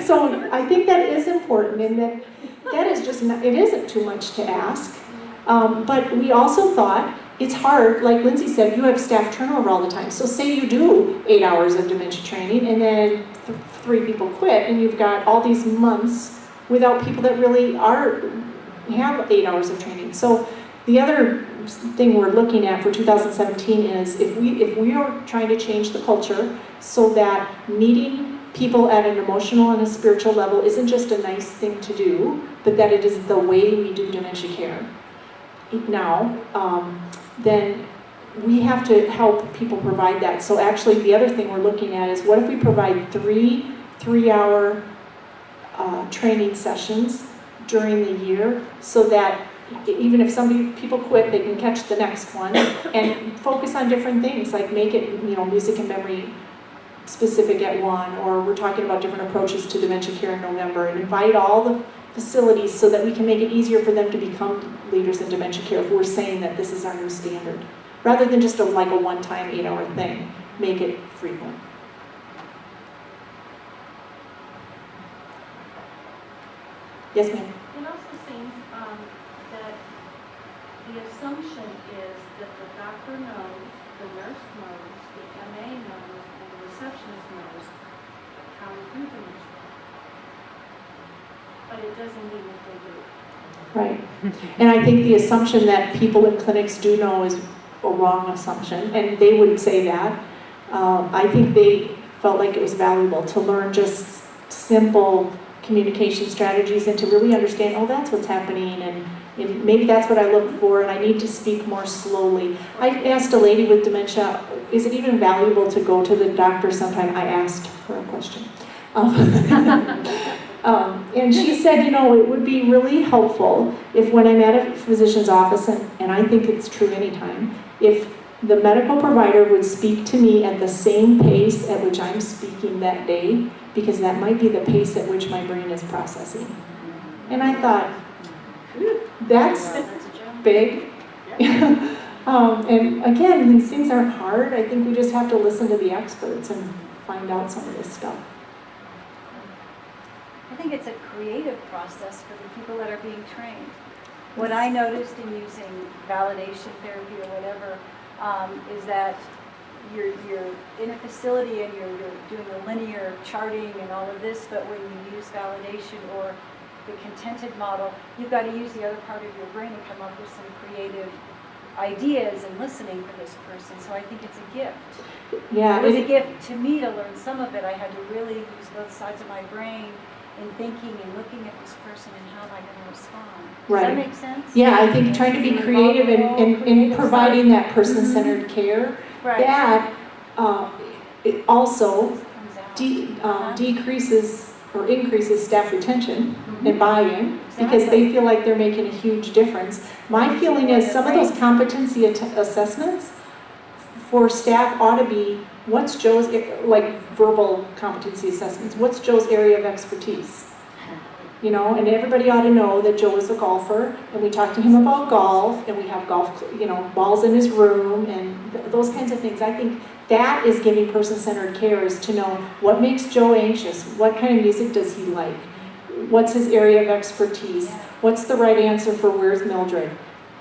B: So I think that is important, and that is just not, it isn't too much to ask. But we also thought it's hard, like Lindsay said, you have staff turnover all the time. So say you do 8 hours of dementia training and then 3 people quit, and you've got all these months without people that really have 8 hours of training. So the other thing we're looking at for 2017 is if we are trying to change the culture so that meeting people at an emotional and a spiritual level isn't just a nice thing to do, but that it is the way we do dementia care now, then we have to help people provide that. So actually the other thing we're looking at is what if we provide 3 3-hour training sessions during the year so that even if people quit, they can catch the next one and focus on different things, like make it, music and memory specific at 1, or we're talking about different approaches to dementia care in November, and invite all the facilities so that we can make it easier for them to become leaders in dementia care if we're saying that this is our new standard. Rather than just like a one-time 8-hour thing, make it frequent. Yes, ma'am?
G: It also seems that the assumption is that the doctor knows, the nurse knows, the MA knows, and the receptionist knows how to do dementia. But it doesn't mean that they do.
B: Right. And I think the assumption that people in clinics do know is a wrong assumption, and they wouldn't say that. I think they felt like it was valuable to learn just simple communication strategies and to really understand, oh, that's what's happening, and maybe that's what I look for, and I need to speak more slowly. I asked a lady with dementia, is it even valuable to go to the doctor sometime? I asked her a question. And she said, you know, it would be really helpful if when I'm at a physician's office, and I think it's true anytime, if the medical provider would speak to me at the same pace at which I'm speaking that day, because that might be the pace at which my brain is processing. And I thought, that's big. And again, these things aren't hard. I think we just have to listen to the experts and find out some of this stuff.
H: I think it's a creative process for the people that are being trained. What I noticed in using validation therapy or whatever is that you're in a facility and you're doing a linear charting and all of this, but when you use validation or the contented model, you've got to use the other part of your brain and come up with some creative ideas and listening for this person. So I think it's a gift.
B: Yeah,
H: It was a gift to me to learn some of it. I had to really use both sides of my brain in thinking and looking at this person and how am I going to respond. Does
B: Right.
H: that make sense?
B: Yeah, I think trying to be creative in providing that person-centered care,
H: Right.
B: that it also
H: Comes out.
B: decreases or increases staff retention and buy-in, because they feel like they're making a huge difference. My feeling is some of those competency assessments for staff ought to be, what's Joe's, like verbal competency assessments, what's Joe's area of expertise? You know, and everybody ought to know that Joe is a golfer, and we talk to him about golf, and we have golf, you know, balls in his room, and those kinds of things. I think that is giving person-centered care, is to know what makes Joe anxious, what kind of music does he like, what's his area of expertise, what's the right answer for where's Mildred.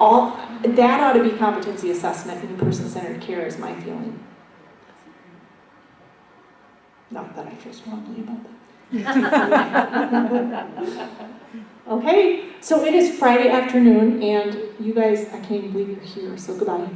B: All that ought to be competency assessment in person-centered care, is my feeling. Not that I feel strongly about that. Okay, so it is Friday afternoon, and you guys, I can't even believe you're here, so goodbye.